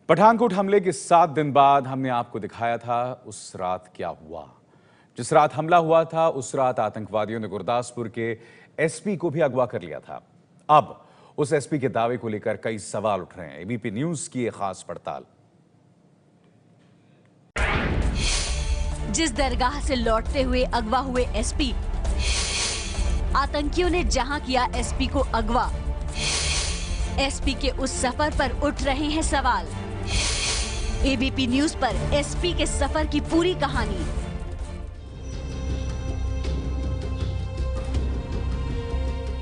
पठानकोट हमले के 7 दिन बाद हमने आपको दिखाया था उस रात क्या हुआ। जिस रात हमला हुआ था उस रात आतंकवादियों ने गुरदासपुर के एसपी को भी अगवा कर लिया था। अब उस एसपी के दावे को लेकर कई सवाल उठ रहे हैं। एबीपी न्यूज की एक खास पड़ताल। जिस दरगाह से लौटते हुए अगवा हुए एसपी, आतंकियों ने जहां किया एसपी को अगवा, एसपी के उस सफर पर उठ रहे हैं सवाल। एबीपी न्यूज पर एसपी के सफर की पूरी कहानी।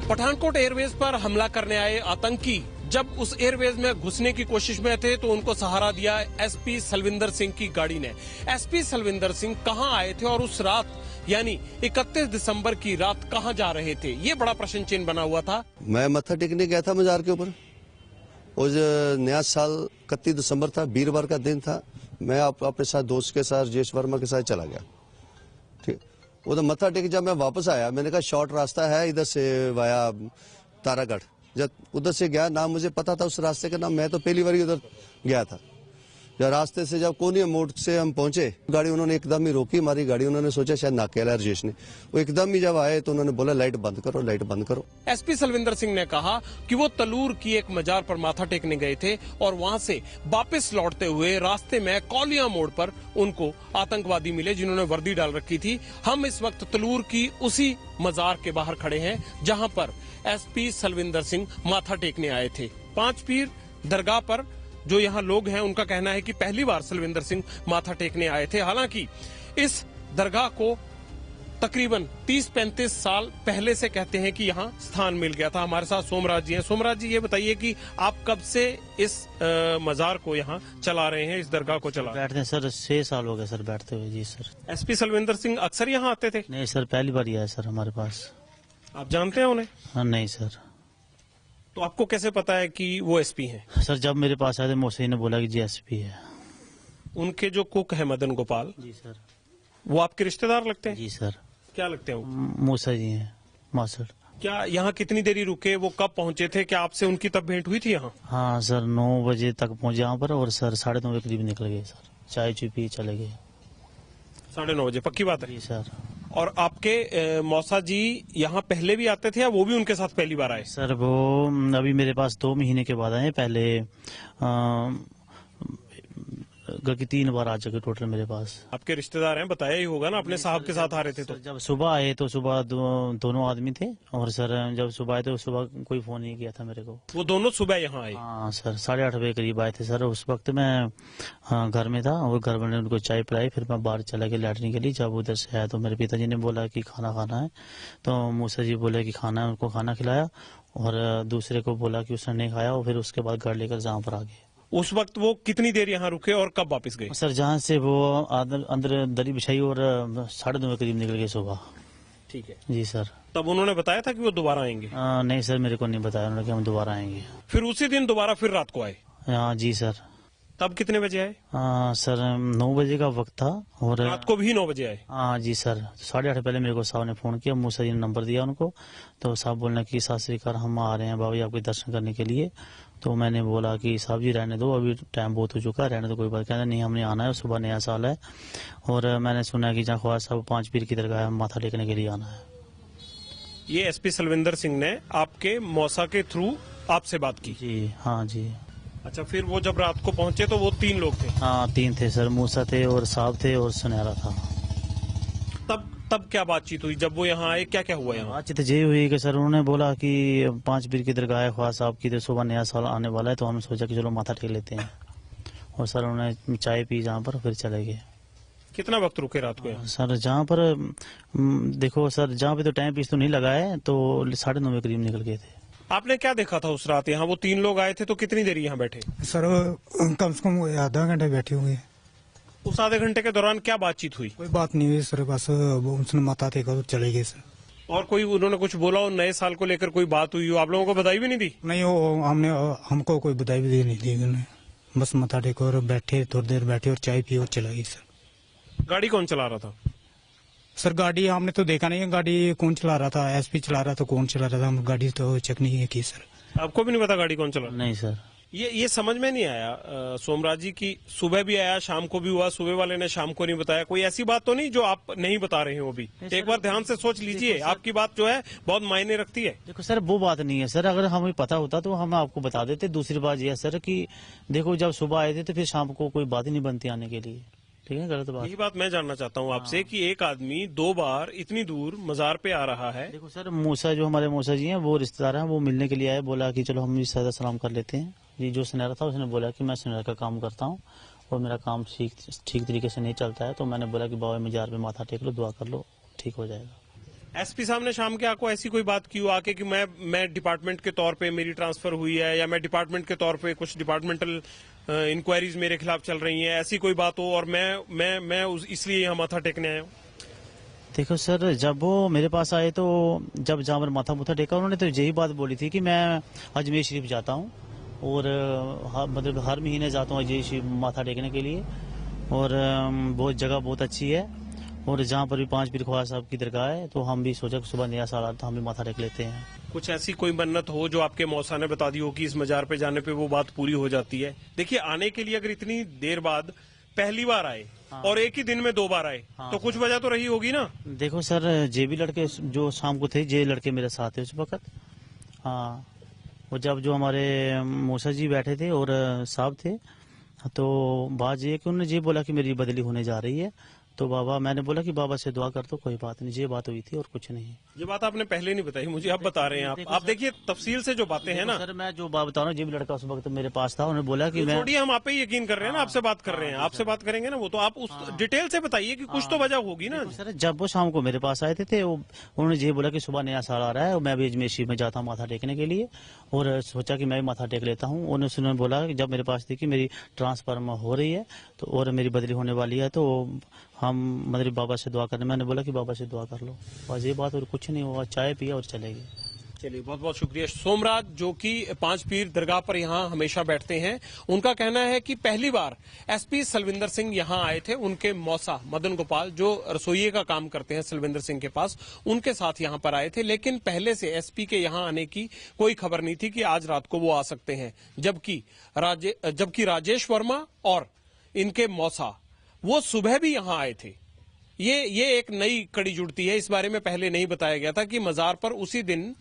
पठानकोट एयरवेज पर हमला करने आए आतंकी जब उस एयरवेज में घुसने की कोशिश में थे तो उनको सहारा दिया एसपी सलविंदर सिंह की गाड़ी ने। एसपी सलविंदर सिंह कहां आए थे और उस रात यानी 31 दिसंबर की रात कहां जा रहे थे, ये बड़ा प्रश्न चिन्ह बना हुआ था। मैं मत्था टेकने गया था मजार के ऊपर। उस नया साल 31 दिसंबर था, वीरवार का दिन था। मैं अपने साथ दोस्त के साथ जयेश वर्मा के साथ चला गया। ठीक, उधर मत्था टेक जब मैं वापस आया, मैंने कहा शॉर्ट रास्ता है इधर से वाया तारागढ़। जब उधर से गया, नाम मुझे पता था उस रास्ते का नाम, मैं तो पहली बार उधर गया था। जब रास्ते से जब कोनिया मोड़ से हम पहुंचे, गाड़ी उन्होंने एकदम ही रोकी हमारी गाड़ी। उन्होंने सोचा शायद नाकेला राजेश ने, वो एकदम ही जब आए तो उन्होंने बोला लाइट बंद करो, लाइट बंद करो। एसपी सलविंदर सिंह ने कहा कि वो तलूर की एक मजार पर माथा टेकने गए थे और वहां से वापस लौटते हुए रास्ते में कौलिया मोड़ पर उनको आतंकवादी मिले जिन्होंने वर्दी डाल रखी थी। हम इस वक्त तलूर की उसी मजार के बाहर खड़े हैं जहां पर एसपी सलविंदर सिंह माथा टेकने आए थे। 5 पीर दरगाह पर जो यहाँ लोग हैं उनका कहना है कि पहली बार सलविंदर सिंह माथा टेकने आए थे। हालांकि इस दरगाह को तकरीबन 30-35 साल पहले से कहते हैं कि यहाँ स्थान मिल गया था। हमारे साथ सोमराज जी हैं। सोमराज जी, ये बताइए कि आप कब से इस मजार को यहाँ चला रहे हैं, इस दरगाह को चला? बैठते हैं सर, 6 साल हो गए सर बैठते हुए। जी सर। एसपी सलविंदर सिंह अक्सर यहाँ आते थे? नहीं सर, पहली बार ही आया सर हमारे पास। आप जानते हैं उन्हें? हाँ, नहीं सर। तो आपको कैसे पता है कि वो एसपी हैं? सर जब मेरे पास आए थे मौसी ने बोला कि जी एसपी है। उनके जो कुक है मदन गोपाल, जी सर, वो आपके रिश्तेदार लगते हैं? जी सर। क्या लगते हैं वो? मौसा जी हैं, मासड़। क्या यहाँ कितनी देरी रुके, वो कब पहुँचे थे, क्या आपसे उनकी तब भेंट हुई थी यहाँ? हाँ सर, 9 बजे तक पहुंचे यहाँ पर और सर 9:30 बजे करीब निकल गए सर। चाय चुई पी चले गए। 9:30 बजे, पक्की बात है? जी सर। और आपके मौसा जी यहाँ पहले भी आते थे या वो भी उनके साथ पहली बार आए? सर वो अभी मेरे पास 2 महीने के बाद आए। पहले कि 3 बार आ चुके टोटल मेरे पास। आपके रिश्तेदार हैं, बताया ही होगा ना, अपने साहब के साथ आ रहे थे तो? जब सुबह आए तो सुबह दोनों आदमी थे और सर जब सुबह आए तो सुबह कोई फोन नहीं किया था मेरे को। वो दोनों सुबह यहाँ आए? हाँ सर, 8:30 बजे करीब आए थे सर। उस वक्त मैं घर में था और घर वाले ने उनको चाय पिलाई, फिर मैं बाहर चला गया लैटरिन के लिए। जब उधर से आया तो मेरे पिताजी ने बोला कि खाना खाना है, तो मूसा जी बोले कि खाना है, उनको खाना खिलाया और दूसरे को बोला कि उसने नहीं खाया और फिर उसके बाद घर लेकर जहाँ पर आ गए। उस वक्त वो कितनी देर यहाँ रुके और कब वापस गए? सर जहाँ से वो अंदर दरी बिछाई और 9:30 के करीब निकल गए सुबह। ठीक है जी सर। तब उन्होंने बताया था कि वो दोबारा आएंगे? नहीं सर, मेरे को नहीं बताया उन्होंने कि हम दोबारा आएंगे। फिर उसी दिन दोबारा फिर रात को आए? हाँ जी सर। तब कितने बजे आए? सर 9 बजे का वक्त था और रात को भी 9 बजे आए? हाँ जी सर। 8:30 पहले मेरे को साहब ने फोन किया, मूसा जी ने नंबर दिया उनको, तो साहब बोलने की सत श्री अकाल, हम आ रहे हैं बाबा जी आपके दर्शन करने के लिए। तो मैंने बोला कि साहब जी रहने दो, अभी टाइम बहुत हो चुका है, रहने दो कोई बात। कहते नहीं हमने आना है, सुबह नया साल है और मैंने सुना है कि जहाँ ख्वाजा साहब 5 पीर की दरगाह माथा टेकने के लिए आना है। ये एसपी सलविंदर सिंह ने आपके मौसा के थ्रू आपसे बात की? जी हाँ जी। अच्छा, फिर वो जब रात को पहुंचे तो वो 3 लोग थे? हाँ 3 थे सर, मूसा थे और साहब थे और सुनहरा था। तब क्या बातचीत हुई जब वो यहाँ आए, क्या क्या हुआ यहाँ? बातचीत ये हुई कि सर उन्होंने बोला कि 5 पीर की दरगाह है ख्वाजा साहब की, तो सुबह नया साल आने वाला है, तो हमने सोचा कि चलो माथा टेक लेते हैं। और सर उन्होंने चाय पी जहाँ पर, फिर चले गए। कितना वक्त रुके रात को यहाँ? सर जहाँ पर देखो सर, जहाँ पे तो टाइम पीस तो नहीं लगा है, तो 9:30 के करीब निकल गए थे। आपने क्या देखा था उस रात यहाँ? वो 3 लोग आए थे तो कितनी देर यहाँ बैठे? सर कम से कम आधा घंटा बैठे हुए। उस आधे घंटे के दौरान क्या बातचीत हुई? कोई बात नहीं हुई सर, बस उसने माथा टेका तो चले गए सर। और कोई उन्होंने कुछ बोला और नए साल को लेकर कोई बात हुई हो, आप लोगों को बधाई भी नहीं दी? नहीं, वो हमको कोई बधाई भी नहीं दी उन्होंने। बस माथा टेका और बैठे, थोड़ी देर बैठे और चाय पी और चला गई सर। गाड़ी कौन चला रहा था? सर गाड़ी हमने तो देखा नहीं है, गाड़ी कौन चला रहा था, एसपी चला रहा था, कौन चला रहा था, हम गाड़ी तो चेक नहीं की सर। आपको भी नहीं पता गाड़ी कौन चला? नहीं सर। ये समझ में नहीं आया सोमराज जी की सुबह भी आया शाम को भी हुआ, सुबह वाले ने शाम को नहीं बताया। कोई ऐसी बात तो नहीं जो आप नहीं बता रहे हो अभी? एक बार ध्यान से सोच लीजिए, आपकी बात जो है बहुत मायने रखती है। देखो सर, वो बात नहीं है सर, अगर हमें पता होता तो हम आपको बता देते। दूसरी बात यह है सर कि देखो जब सुबह आए थे तो फिर शाम को कोई बात ही नहीं बनती आने के लिए। ठीक है, गलत बात। यही बात मैं जानना चाहता हूँ आपसे कि एक आदमी 2 बार इतनी दूर मजार पे आ रहा है। देखो सर, मूसा जो हमारे मूसा जी हैं वो रिश्तेदार हैं, वो मिलने के लिए आए, बोला कि चलो हम भी सदा सलाम कर लेते हैं। ये जो सुनहरा था उसने बोला कि मैं सुनहरा का काम करता हूँ और मेरा काम ठीक तरीके से नहीं चलता है, तो मैंने बोला कि बाबा मजार पे माथा टेक लो, दुआ कर लो, ठीक हो जाएगा। एसपी साहब ने शाम के आपको ऐसी कोई बात की आके कि मैं डिपार्टमेंट के तौर पे मेरी ट्रांसफर हुई है, या मैं डिपार्टमेंट के तौर पे कुछ डिपार्टमेंटल इंक्वायरीज मेरे खिलाफ चल रही हैं, ऐसी कोई बात हो और मैं इसलिए यहाँ माथा टेकने आया हूँ? देखो सर, जब वो मेरे पास आए तो जब जहाँ पर माथा मुथा टेका उन्होंने तो यही बात बोली थी कि मैं अजमेर शरीफ जाता हूँ और मतलब हर महीने जाता हूँ अजमेर शरीफ माथा टेकने के लिए, और बहुत जगह बहुत अच्छी है, और जहाँ पर भी 5 पीर ख्वाजा साहब की दरगाह है, तो हम भी सोचा कि सुबह नया साल आता तो हम भी माथा टेक लेते हैं। कुछ ऐसी कोई मन्नत हो जो आपके मौसा ने बता दी हो कि इस मजार पे जाने पे वो बात पूरी हो जाती है? देखिए, आने के लिए अगर इतनी देर बाद पहली बार आए और एक ही दिन में 2 बार आए तो कुछ वजह तो रही होगी ना? देखो सर, जे भी लड़के जो शाम को थे, जे लड़के मेरे साथ थे उस वक्त। हाँ, और जब जो हमारे मूसा जी बैठे थे और साहब थे, तो बात ये कि उन्होंने ये बोला कि मेरी बदली होने जा रही है, तो बाबा, मैंने बोला कि बाबा से दुआ कर दो, कोई बात नहीं। ये बात हुई थी और कुछ नहीं। ये बात आपने पहले नहीं बताई मुझे, अब बता रहे हैं आप देखिए तफसील से जो बातें हैं ना सर, मैं जो बात बता रहा हूँ, जब लड़का उस वक्त मेरे पास था, उन्होंने बोला कि मैं छोड़िए, हम आप पे यकीन कर रहे हैं ना, आपसे बात कर रहे हैं, आपसे बात करेंगे ना, वो तो आप उस डिटेल से बताइए कि कुछ तो वजह होगी ना। सर, जब वो शाम को मेरे पास आए थे उन्होंने ये बोला कि सुबह नया साल आ रहा है और मैं भी अजमेर शरीफ में जाता हूँ माथा टेकने के लिए, और सोचा कि मैं भी माथा टेक लेता हूँ। उन्होंने बोला कि जब मेरे पास थी कि मेरी ट्रांसफर हो रही है तो और मेरी बदली होने वाली है, तो हम मतलब बाबा से दुआ करने, मैंने बोला कि बाबा से दुआ कर लो, बस ये बात, और कुछ नहीं हुआ। चाय पिया और चले गए। चलिए, बहुत बहुत शुक्रिया। सोमराज जो कि 5 पीर दरगाह पर यहाँ हमेशा बैठते हैं, उनका कहना है कि पहली बार एसपी सलविंदर सिंह यहाँ आए थे, उनके मौसा मदन गोपाल जो रसोइये का काम करते हैं सलविंदर सिंह के पास, उनके साथ यहाँ पर आए थे, लेकिन पहले से एसपी के यहाँ आने की कोई खबर नहीं थी कि आज रात को वो आ सकते हैं। जबकि राजेश वर्मा और इनके मौसा वो सुबह भी यहाँ आए थे। ये एक नई कड़ी जुड़ती है, इस बारे में पहले नहीं बताया गया था कि मजार पर उसी दिन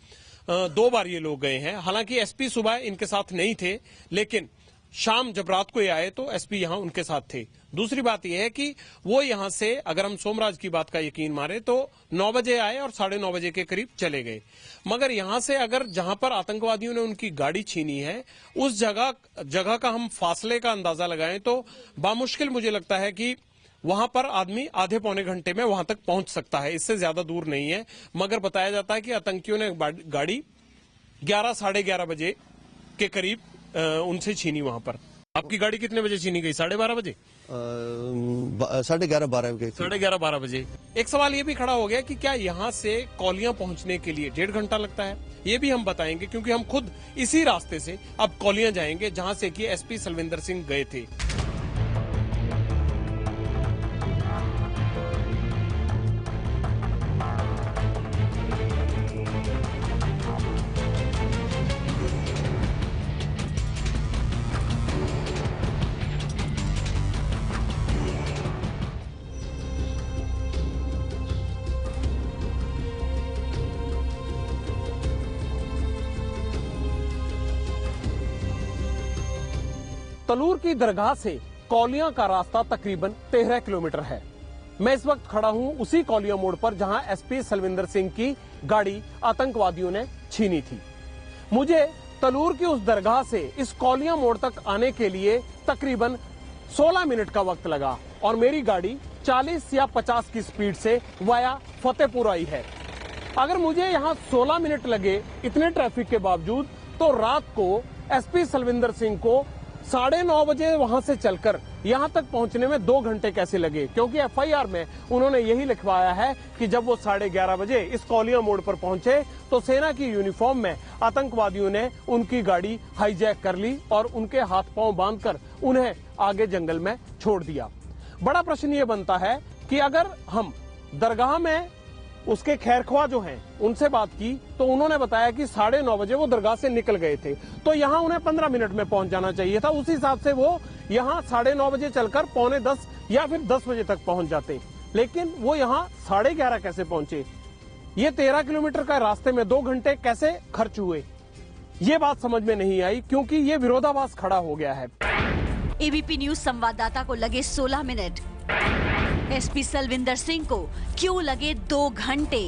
2 बार ये लोग गए हैं। हालांकि एसपी सुबह इनके साथ नहीं थे, लेकिन शाम जब रात को ये आए तो एसपी यहाँ उनके साथ थे। दूसरी बात यह है कि वो यहाँ से, अगर हम सोमराज की बात का यकीन मारे, तो 9 बजे आए और 9:30 बजे के करीब चले गए। मगर यहाँ से अगर जहां पर आतंकवादियों ने उनकी गाड़ी छीनी है, उस जगह का हम फासले का अंदाजा लगाएं तो बामुश्किल मुझे लगता है कि वहां पर आदमी आधे पौने घंटे में वहां तक पहुंच सकता है, इससे ज्यादा दूर नहीं है। मगर बताया जाता है कि आतंकियों ने गाड़ी 11, 11:30 बजे के करीब उनसे छीनी। वहां पर आपकी गाड़ी कितने बजे छीनी गई? 12:30 बजे? 11:30 12 बजे। 11:30 12 बजे। एक सवाल ये भी खड़ा हो गया कि क्या यहाँ से कौलियां पहुंचने के लिए 1.5 घंटा लगता है? ये भी हम बताएंगे, क्योंकि हम खुद इसी रास्ते से अब कौलियां जाएंगे जहां से कि एसपी सलविंदर सिंह गए थे। तलूर की दरगाह से कौलियां का रास्ता तकरीबन 13 किलोमीटर है। मैं इस वक्त खड़ा हूं उसी कौलिया मोड़ पर जहां एसपी सलविंदर सिंह की गाड़ी आतंकवादियों ने छीनी थी। मुझे तलूर की उस दरगाह से इस कौलिया मोड़ तक आने के लिए तकरीबन 16 मिनट का वक्त लगा और मेरी गाड़ी 40 या 50 की स्पीड से वाया फतेहपुर आई है। अगर मुझे यहां 16 मिनट लगे इतने ट्रैफिक के बावजूद, तो रात को एसपी सलविंदर सिंह को 9:30 बजे वहां से चलकर यहां तक पहुंचने में 2 घंटे कैसे लगे? क्योंकि एफआईआर में उन्होंने यही लिखवाया है कि जब वो 11:30 बजे इस कौलिया मोड़ पर पहुंचे तो सेना की यूनिफॉर्म में आतंकवादियों ने उनकी गाड़ी हाईजैक कर ली और उनके हाथ पांव बांधकर उन्हें आगे जंगल में छोड़ दिया। बड़ा प्रश्न ये बनता है कि अगर हम दरगाह में उसके खैरख्वाह जो हैं उनसे बात की तो उन्होंने बताया कि 9:30 बजे वो दरगाह से निकल गए थे, तो यहाँ उन्हें 15 मिनट में पहुंच जाना चाहिए था। उसी हिसाब से वो यहाँ 9:30 बजे चलकर 9:45 या फिर 10 बजे तक पहुंच जाते, लेकिन वो यहाँ 11:30 कैसे पहुंचे? ये 13 किलोमीटर का रास्ते में 2 घंटे कैसे खर्च हुए? ये बात समझ में नहीं आई, क्योंकि ये विरोधाभास खड़ा हो गया है। एबीपी न्यूज संवाददाता को लगे 16 मिनट, एसपी सलविंदर सिंह को क्यों लगे 2 घंटे?